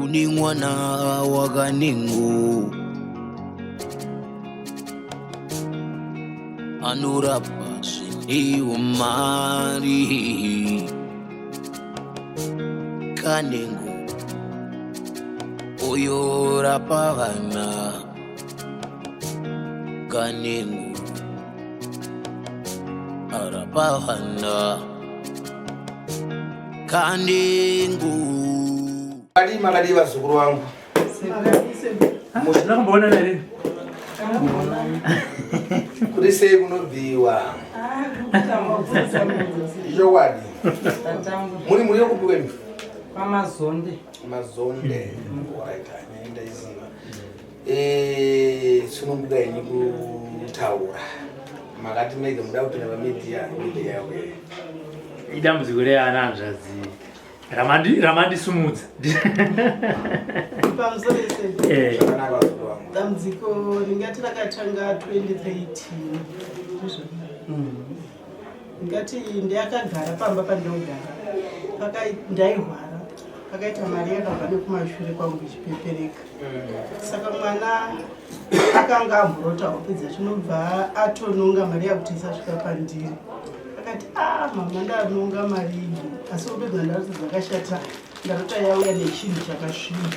uni mwana wakaningu anurapa siniwo mari kaningu oyo rapa vana kaningu arapa vana kaningu Ali magadi wazukuru wangu. Mwana mbona nani? Kulise kunobviwa. Iyo wadi. Muri yokupiwe mfu. Amazonde. Amazonde. Alright, anaenda iziva. Sunombuga yenyu kutaura. Makati mege muda kuti na media yawe. Idambudziko reananzvazi. Ramandi sumudza. Pamsole damdziko ringati rakatanga 2013. Ngati ndakagara pamba pandinogara. Ndaihwara. Pakaita mari yakabva nekumashure kwangu ichipepereka. Saka mwana akanga amborota kupedza chinobva atononga mari yakuti isasvika pandiri. Akati mama ndanonga mari iyi asi kupedza ndaruti dzakashata ndarota yauya nechinhu chakasviba.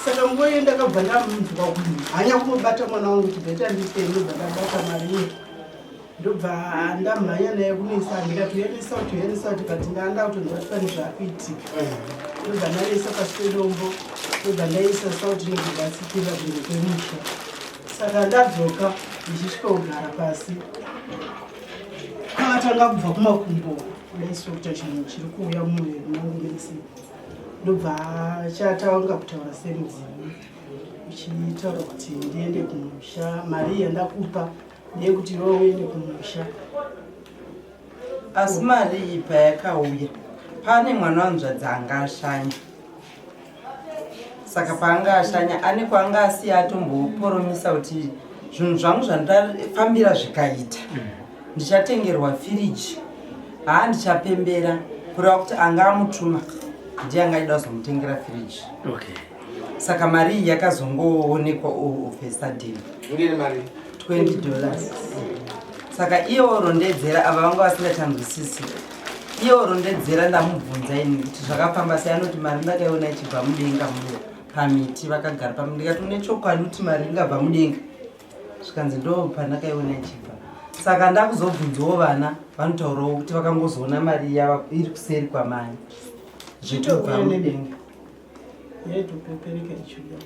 Saka nguva iyo ndakabva ndamunzwa kuti hanya kunobata mwana wangu kuti bheta ndise ndobva ndabata mari iyi. Ndobva ndamhanya naye kunisa ndikatoyeresa kuti kati ndaanda kutonzwa kuti pane zvaakuitika. Ndobva ndaisa pasi pedombo ndobva ndaisa sauti nekudzasikira mberi kwemusha. Saka ndadzoka ndichisvika kugara pasi akatanga kubva kumakumbo kudaiswa kuti chinhu chiri kuuya mumuviri mangu nesi. Ndobva chatanga kutaura semudzimu uchitaura kuti ndiende kumusha, mari yandakupa ndeyekuti iwewe uende kumusha. Asi mari iyi payakauya pane mwana wanzvadzi anga ashanya. Saka paanga ashanya ane kwanga asiya atomboporomisa kuti zvinhu zvangu zvandafambira zvikaita ndichatengerwa firiji. Ndichapembera kureva kuti anga amutuma ndiye angaida kuzomutengera firiji. Saka mari iyi yakazongoonekwa ofesadeni. Ngiri mari $20. Saka iyo rondedzera ava vanga vasingatanzwisisi. Iyo rondedzera ndamubvunza ini kuti zvakafamba sei. Anoti mari ndakaiona ichibva mudenga pamiti vakagara pamuti. Ndikati une chokwadi kuti mari ingabva mudenga? Zvikanzi ndo pandakaiona ichibva. Saka ndakuzobvunzawo vana vanotaurawo kuti vakangozoona mari yava iri kuseri kwamai zvitobva mudenga. yaitopepereka ichiuya.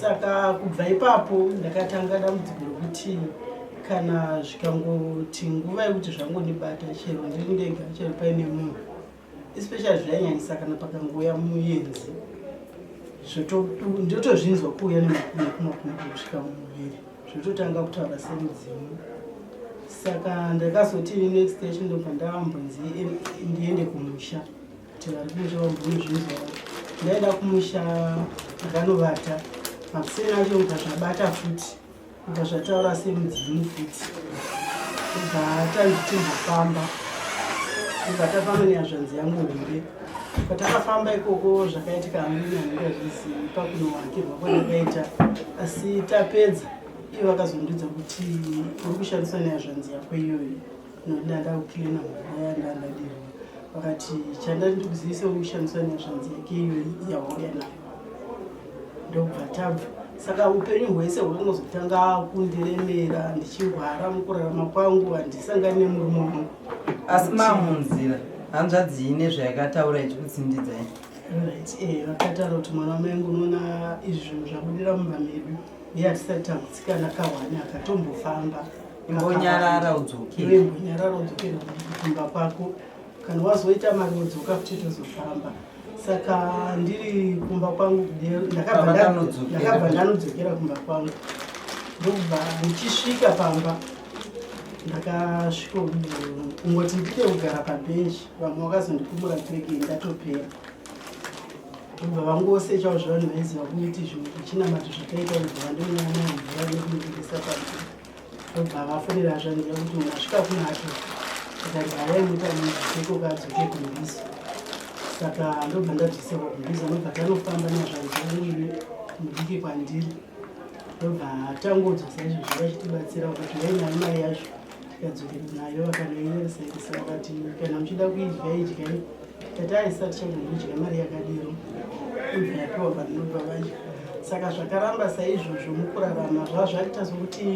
Saka kubva ipapo ndakatanga dambudziko rokuti kana zvikangoti nguva yekuti zvangondibata chero ndiri ndega chero paine munhu especially zvainyanyisa kana pakangouya muyenzi ndotozvinzwa kuuya nekumakumbo kusvika mumuviri zvototanga kutaura semudzimu. Saka ndakazoti next station ndobva ndavambonzi ndiende kumusha kuti vari kumusha vambonizvinzwawo. Ndaenda kumusha ndakanovata makuseni acho ukazvabata futi ukazvataura semudzimu futi ubva tandichimbofamba ubva tafamba nehazvanzi yangu hombe. Patakafamba ikoko zvakaitika hamuna handingazvizivi pakunowakirwa kwandakaita asi tapedza iyo vakazondudza kuti uri kushandiswa nehazvanzi yako iyoyo nodanda kukilina mvura yandandadirwa. Vakati chandati ndikuzivisa uri kushandiswa nehazvanzi yake iyoyo yawauya nayo. Ndobva tabva. Saka upenyu hwese hwakangozotanga kundiremera ndichirwara mukurarama kwangu handisangani nemurume wangu. Asi mamunzira hanzvadzi ine zvayakataura ichikutsindidzai. Vakataura kuti mwana wamengu unoona izvi zvinhu zvabudira mumba medu uye hatisati tagutsikana kahwani akatombofamba. Imbonyarara udzokere. Imbonyarara udzokere kumba kwako. Kana wazoita mari wodzoka kuti tozofamba. Saka ndiri kumba kwangu ndakabva ndanodzokera kumba kwangu. Ndobva ndichisvika pamba ndakasvika kungoti ndide kugara pabhenji vamwe vakazondikumura bhegi ndatopera. Ndobva vangosechawo zvavanhu vaiziva kuti zvinhu zvichinamato zvakaita kubva ndonyanya mvura nekundirisa pabhegi. Ndobva vafonera zvandiya kuti munhu asvika kunato akagarai mutamudziko kadzoke kunoiso. saka ndobva ndabvisirwa kumbiza nobva tanofamba nazvaizvaivi mudiki kwandiri ndobva tangodzwa saizvozvo vachitibatsira vakati vainayo mari yazvo tikadzokera nayo vakanoiyeresairisa vakati kana muchida kuidya idyai tati aisati chagondodya mari yakadiro ubva yapiwa vanobva vacho saka zvakaramba saizvozvo mukurarama zvazvaita sokuti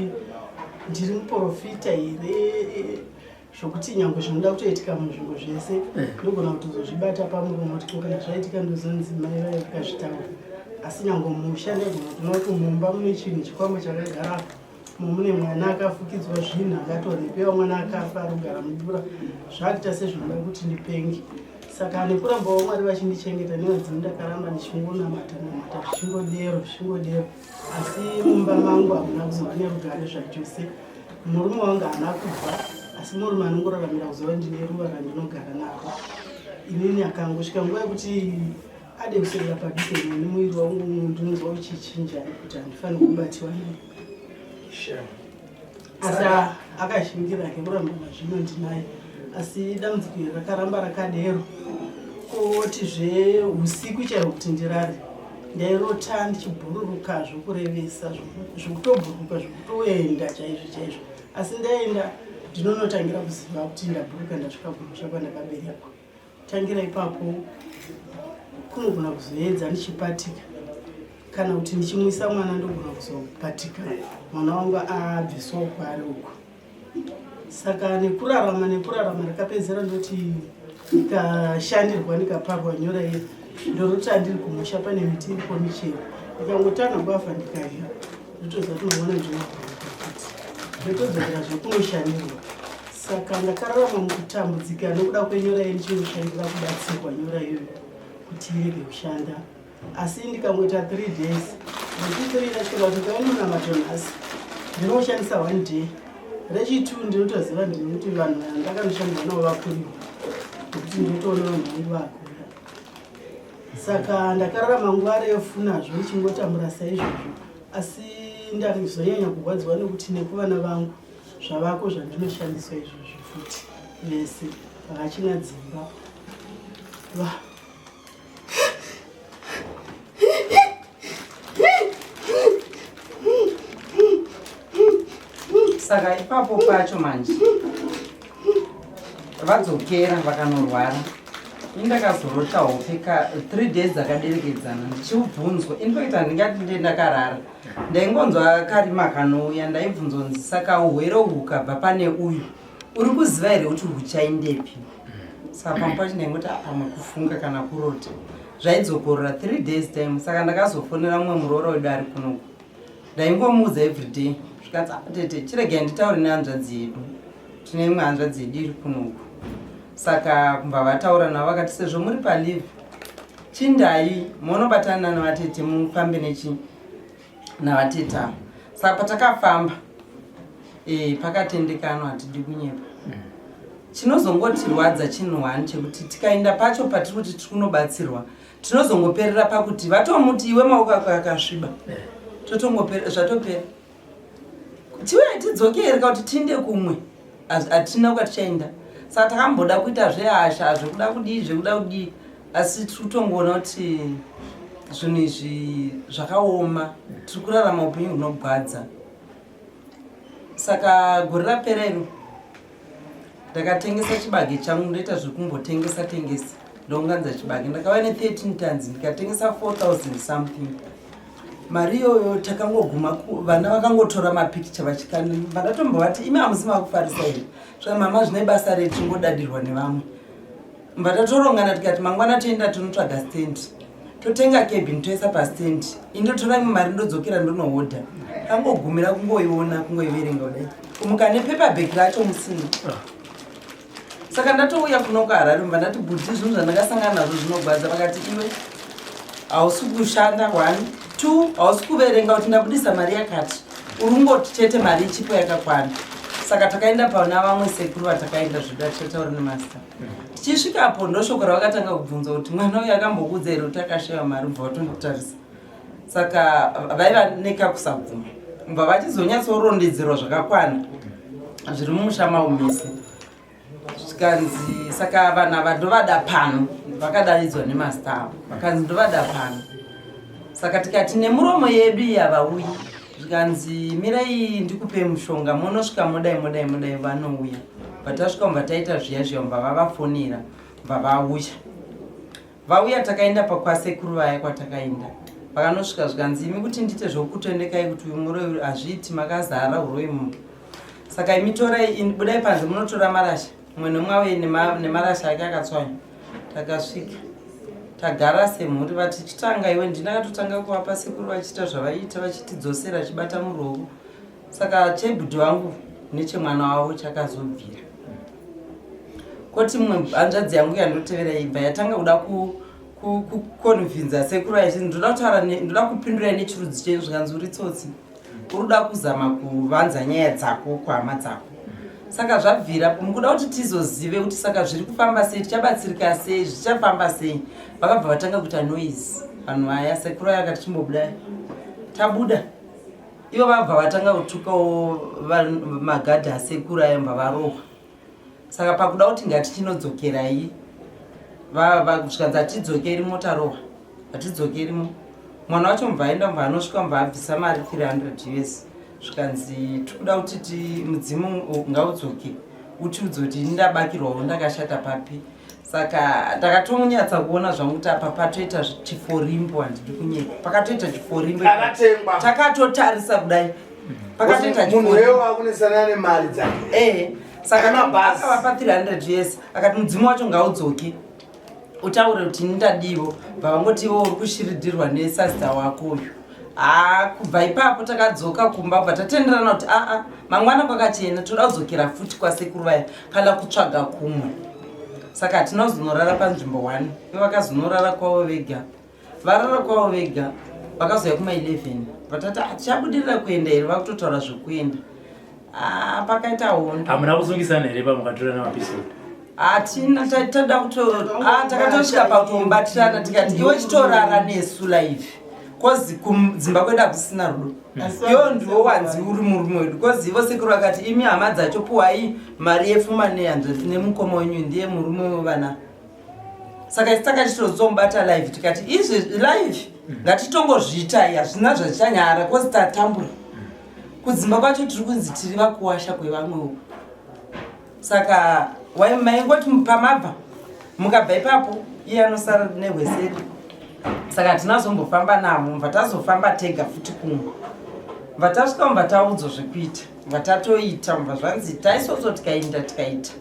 ndiri muprofita here zvokuti nyange zvinoda kutoitika munzvimbo zvese ndogona kutozozvibata pamuromo kuti kana zvaitika ndozonzi mai vayo vakazvitaura asi nyange musha ndagona kuti mumba mune chinhu chikwama chakagara mune mwana akafukidzwa zvinhu akatorepewa mwana akafa arikugara mudura zvakuita sezvinoda kuti ndipenge saka nekurambawo Mwari vachindichengeta nevadzini ndakaramba ndichingonamata zvichingodero asi mumba mangu hamuna kuzova nerugare zvachose murume wangu haana kubva asi murume anongoraramira kuzova ndine ruva randinogara naro inini akangosvika nguva yekuti ade kuswedera padhuze neni muviri wangu ndinonzwa uchichinja kuti handifani kubatiwa nei asi akashingira kekuramba mazvino ndinaye asi dambudziko rakaramba rakadero kotizve usiku chaihwo kuti ndirare ndairota ndichibhururuka zvokurevesa zvokutobhururuka zvokutoenda chaizvo asi ndaenda ndinonotangira kuziva kuti ndabhuruka ndasvika kumusha kwandakaberekwa tangira ipapo kunogona kuzoedza ndichipatika kana kuti ndichimwisa mwana ndogona kuzopatika mwana wangu abviswawo kwaari uko saka nekurarama ndakapedzera ndoti ndikashandirwa ndikaparwa nyora iyo ndorota ndiri kumusha pane miti iripo michero ndikangotanga kwafa ndikadya ndotoziva tinoona ndinokuti ndotodzokera zvekunoshandirwa saka ndakararama mukutambudzika nokuda kwenyora iyo ndichinoshandira kubatsirwa nyora iyoyo kuti irege kushanda asi ndikangoita 3 days rechi3 ndasvika kuti ndikaononamata nhasi ndinoshandisa 1 day rechi2 ndinotoziva ndinokuti vanhu ndakanoshandira navo vakuriwa kuti ndinotoona vanhu vangu vakura saka ndakararama nguva refu nazvo ndichingotamura saizvozvo asi ndakazonyanya kurwadziwa nekuti nekuvana vangu zvavako zvandinoshandiswa izvozvo futi vese vakachina dzimba saka ipapo pacho manje vadzokera vakanorwara indakazorota hope 3 days dzakaderekedzana ndichibvunzwa infact handingati ndendakarara ndaingonzwa karima kanouya ndaibvunzonzi saka urwere uhwu hukabva pane uyu uri kuziva here kuti huchaindepi saka pamwe pacho ndaingoti pamwe kufunga kana kurota zvaidzokorora 3 days time saka ndakazofonera mumwe muroora wedu ari kunoku ndaingomuudza everyday zvikati tete chiregai nditaure nehanzvadzi yedu tine imwe hanzvadzi yedu iri kunoku saka kubva vataura navo vakati sezvo muri palive chindai munobatana navatete mufambe nechi navatete avo saka patakafamba pakatendekano hatidi kunyepa chinozongotirwadza chinhu 1 chekuti tikaenda pacho patiri kuti tiri kunobatsirwa tinozongoperera pakuti vatomuti iwe maoko ako akasviba totongopera zvatopera tiuya tidzokere kuti tiinde kumwe hatina kwatichaenda saka takamboda kuita zvehasha zvekuda kudii asi tiri kutongoona kuti zvinhu izvi zvakaoma tiri kurarama upenyu hunogwadza saka gore raperero ndakatengesa chibage changu ndoita zvekumbotengesa ndonganza chibage ndakauya ne13 tons ndikatengesa 4000 something mari iyoyo takangoguma vana vakangotora mapicture vachikani vandatombovati imi hamusi makufarisa here zvai mama zvine basa retu ngodadirwa nevamwe mbatatorongana tikati mangwana toenda tonotsvaga stand totenga cabin toisa pastand indotora imwe mari ndodzokera ndonohodha kangogumira kungoiona kungoiverenga kudai kumuka nepaperbag racho musina saka ndatouya kunoku Harare mba ndati budi zvinhu zvandakasangana nazvo zvinogwadza vakati iwe hausi kushanda 1 2 hausi kuverenga kuti ndabudisa mari yakati urungoti chete mari ichipo yakakwana saka takaenda pana vamwe sekuru vatakaenda zvoda tataura nemaster tichisvikapo ndoshoko ravakatanga kubvunza kuti mwana uyu akambokudza here kuti akasheva mari mbva vatonditarisa saka vaiva nekakusabvuma mbva vachizonyatsorondedzerwa zvakakwana zviri mumusha maumese zvikanzi saka vanhu ava ndovada pano vakadaidzwa nemastafu vakanzi ndovada pano. Saka tikati nemuromo yedu yavauyi zvikanzi mirai ndikupe mushonga munosvika mudai vanouya. Patasvika mubva taita zviya mubva vavafonera mubva vauya takaenda pakwasekuru vaya kwatakaenda. Pakanosvika zvikanzi imi kuti ndite zvokutoendekai kuti uyu muroi hazviiti makazara uroi munhu. Saka imi torai budai panze munotora marasha. Mumwe nemumwe auye nemarasha ake akatswanya. Takasvika tagara semhuri vatichitanga iwe ndinakatotanga kuvapa sekuru vachiita zvavaiita vachitidzosera chibata muruoko. Saka chebhudhi wangu nechemwana wavo chakazobvira. Koti mumwe hanzvadzi yangu yandotevera ibva yatanga kuda kukonvinza sekuru aiti ndoda kupindura nechirudzi chenyu zvikanzi uri tsotsi. Uruda kuzama kuvanza nyaya dzako kwama dzako. Saka zvabvira mukuda kuti tizozive kuti saka zviri kufamba sei tichabatsirika sei zvichafamba sei. Vakabva vatanga kuita noise. Vanhu vaya sekuru aya akati chimbobudai. Tabuda. Ivo vabva vatanga kutukawo magadhi asekuru aya mbva varohwa. Saka pakuda kuti ngatichinodzokerayi zvikanzi hatidzokeri motarohwa. Hatidzokerimo. Mwana wacho mbva aenda mbva anosvika mbva abvisa mari 300 US. Zvikanzi tikuda kuti mudzimu ngaudzoke utiudze kuti ndabakirwawo ndakashata papi. Saka takatonyatsa kuona zvangu kuti apa patoita chiforimbo handidi kunyeka. Pakatoita chiforimbo takatotarisa kudai pakatoita munhu akunesana nemari dzake. Saka akavapa 300 US akati mudzimu wacho ngaudzoke utaure kuti ndadiwo vavangoti iwo uri kushiridirwa nesasta wako uyu. Kubva ipapo takadzoka kumba bva tatenderana kuti mangwana kwakachena toda kudzokera futi kwasekuru vaya kana kutsvaga kumwe. Saka tinozonorara panzvimbo 1 vakazonorara kwavo vega. Varara kwavo vega vakazouya kuma 11 vatati tichabudirira kuenda here vakutotaura zvekuenda. Pakaita hondo. Hamuna kuzungisana here pamukatora namapisodi? Hatina tada takatosvika pakutombatirana tikati iwe chitorara nesu live. Kozi kudzimba kwedu hakusina rudo. Iwo ndiwo wanzi uri murume wedu. Kozi ivo sekuru vakati imi hama dzacho puhai mari yepfuma ne100 nemukoma wenyu ndiye murume wevana. Saka isi takachitozomubata live tikati izvi live ngatitongozviitai hazvina zvazvichanyara kozi tatambura. Kudzimba kwacho tiri kunzi tiri vakuwasha kwevamwewo. Saka maingoti pamabva mukabva ipapo iye anosara nehweseri. Saka tinazombofamba navo mva tazofamba tega futi kumwe. Mva tasvika mva taudzwa zvekuita mva tatoita mva zvanzi taisoso tikaita.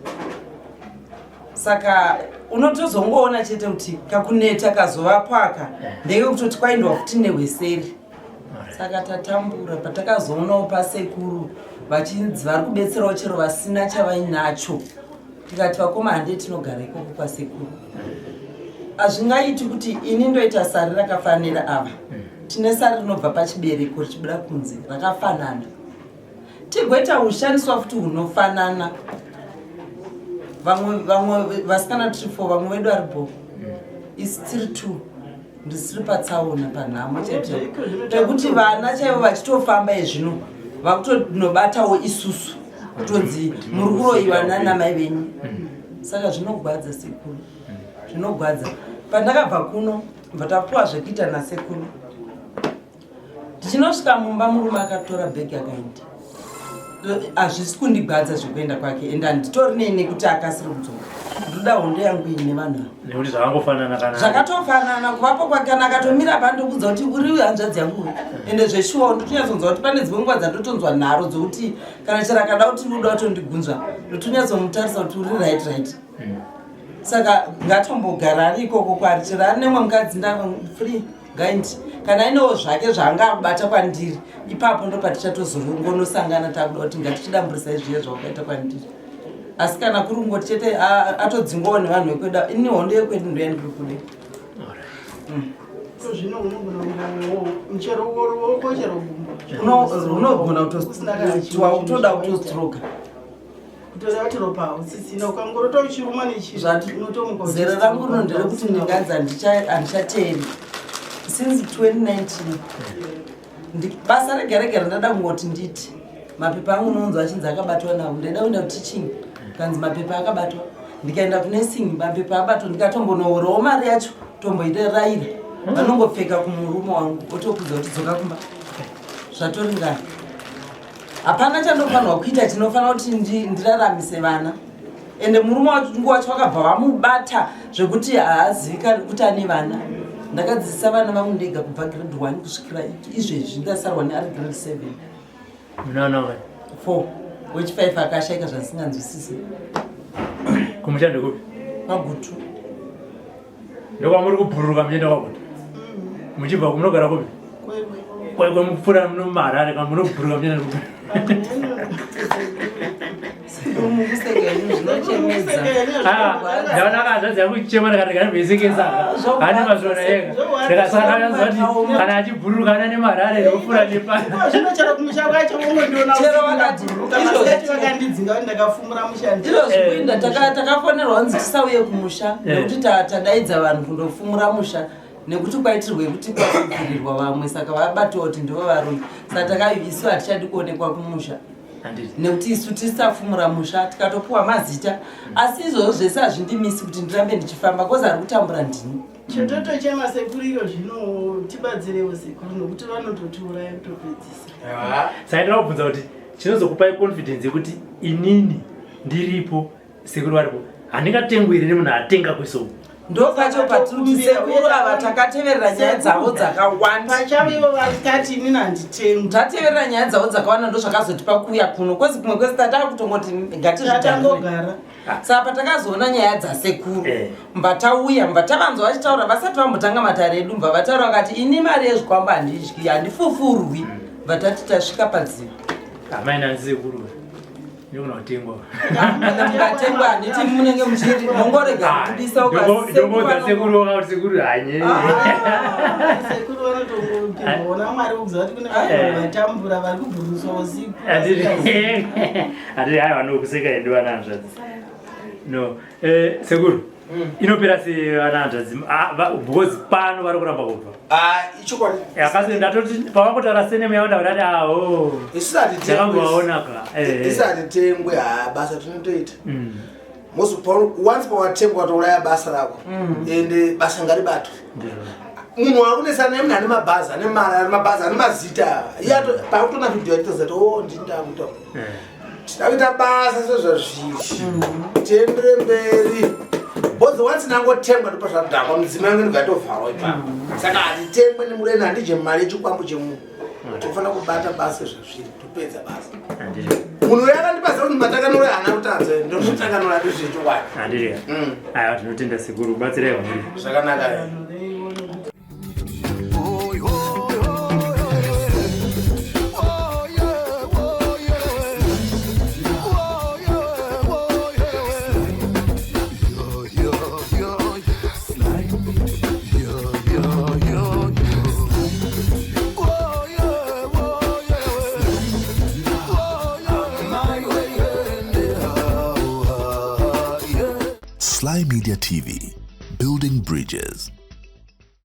Saka unotozongoona chete kuti kakuneta kazovapaka ndeke kutoti kwaindwa futi nehweseri. Saka tatambura patakazoonawo pasekuru vachinzi vari kubetserawo chero vasina chavainacho. Tikati vakoma handei tinogara ikoko kwasekuru. Hazvingaiti kuti ini ndoita sari rakafanira ava. Tine sari rinobva pachibereko richibuda kunze rakafanana. Tigoita hushandiswa futi hunofanana. Vamwe vasikana tiri 4 vamwe vedu aripo. Isi tiri 2. Ndisiri patsaona panhamo chete. Pekuti vana chaivo vachitofamba izvino vakutonobatawo isusu. Kutonzi muri kuroyiwa nanamai venyu. Saka zvinogwadza sekuru. Zvinogwadza. Pandakabva kuno mva tapuwa zvekuita nasekuru. Ndichinosvika mumba murume akatora bhegi akaenda. Hazvisi kundigwadza zvekuenda kwake ende handitori neni kuti akasiri kudzoka. Ndoda hondo yangu ine vanhu. Nekuti zvakangofanana kana. Zvakatofanana kuvapo kwake kana akatomira pandokudza kuti uri hanzvadzi yangu. Ende zveshuwa ndotonyadzonzwa kuti pane dzimwe nguva dzandotonzwa nharo dzokuti kana chero akada kuti rudo atondigunzva ndotonyatsomutarisa kuti uri right. Saka ngatombogara ari ikoko kwari chero ari nemwe mukadzi free gaindi kana inewo zvake zvaangabata kwandiri ipapo ndopatichatozorongonosangana takuda kuti ngatichidamburisa izviye zvawakaita kwandiri. Asi kana kuri kungoti chete atodzingwawo nevanhu vekwedu ini hondo yekwedu ndo yandiri kude. Zvino unogona mchero woko chero unogona kutositiwa utoda kutostroka. Kutoda pawo sisina ukangorota uchiruma nechizvati unotomuka. Zera rangu rinondere kuti ndinganza handichateri. Since 2019 basa regeregere ndada kungoti nditi mapepa angu nonzwa achinzi akabatwa nawo ndada kuenda kuteaching kanzi mapepa akabatwa ndikaenda kune Simba pepabato ndikatombonourawo mari yacho tomboideraira vanongopfeka kumurume wangu otokudza kuti dzoka kumba zvatoringana. Hapana chandofanirwa kuita, tinofanira kuti ndiraramise vana. Ende murume wacho wakabva vamubata zvekuti haazivikani kuti ane vana. Ndakadzidzisa vana vangu ndega kubva grade 1 kusvikira izvezvi ndasarwa neari grade 7. Munaona 4 wechi5 akashayika zvasinganzwisisi. Kumushando kupi? Magutu. Ndokwamuri kubhururuka muchienda kwakuti? Muchibva kumunogara kupi? Kwekwe mupfuura munomarare kana munobhururuka muchienda kupi? Ndaona akazadza kuchema ndikati mbesekesaka ane mazona ega ndikasaka ndakanzwa kuti kana achibhururuka ane marare nokupfuura nepana zvinochera kumusha kwacho ungondiona chero vakandidzinga kuti ndakafumura mushandi ndiro zvikuinda takafonerwa kunzi tisauye kumusha nekuti tadaidza vanhu kundofumura musha nekuti kwaitirwe kuti kwakubvirirwa vamwe saka vabatiwa kuti ndivo varume saka takaisu hatichadi kuonekwa kumusha nekuti isu tisafumura musha tikatopuwa mazita asi izvozvo zvese hazvindimisi kuti ndirambe ndichifamba kozi ari kutambura ndini chototo chemasekuriro zvinotibadzirewo sekuru nokuti vanototiuraya kutopedzisa. Saka ndinobvunza kuti chinozokupai confidence yekuti inini ndiripo sekuru varipo handingatengwi here nemunhu atenga kwesoku ndokacho patiri sekuru ava takateverera nyaya dzavo dzakawanda pachavivo vakati inini handitengu tateverera nyaya dzavo dzakawanda ndozvakazotipa kuuya kuno kwezi kumwe kwezi tataa kutongoti ngatizvitangogara saka patakazoona nyaya dzasekuru mbva tauya mbva tavanzwa vachitaura vasati vambotanga matare edu mbva vataura vakati ini mari yezvikwamba handidyi handifufurwi mbva tati tasvika padziva hamaina ndisekuru ndikuna kutengwa mukatengwa handiti munenge muchiti mongorega kubudisa ndomodza sekuru wakati sekuru hanye sekuru vanotongoona mwari kuziva kuti kune vanhu vatambura vari kubhuruswa usiku hatiri hai vanokuseka hedu vana hanzvadzi no sekuru inopera sevananzvadzi because pano vari kuramba kubva ichokwadi akasi ndatoti pavakotaura senemu yavo ndaurati aho ndakambovaonaka isati tengwe basa tinotoita once pawatengwa watouraya basa rako ende basa ngaribatwe munhu wakunesana nemunhu ane mabhazi ane mabhazi ane mazita pakutona vhidhiyo yatitozati ndindakuta tidakuita basa sezvazvizvi tiendere mberi bozi once nangotengwa ndopazvadhakwa mudzima yangu ndingatovharwa ipapo saka hatitengwe nemureni handije mari yechikwambo chemunhu tofanira kubata basa zvazviri topedza basa munhu yakandipasa kuti matakanora hana kutanza ndototakanora ndozvechikwadi handiri aiwa tinotenda sekuru kubatsirai vamuri zvakanaka Sly Media TV, building bridges.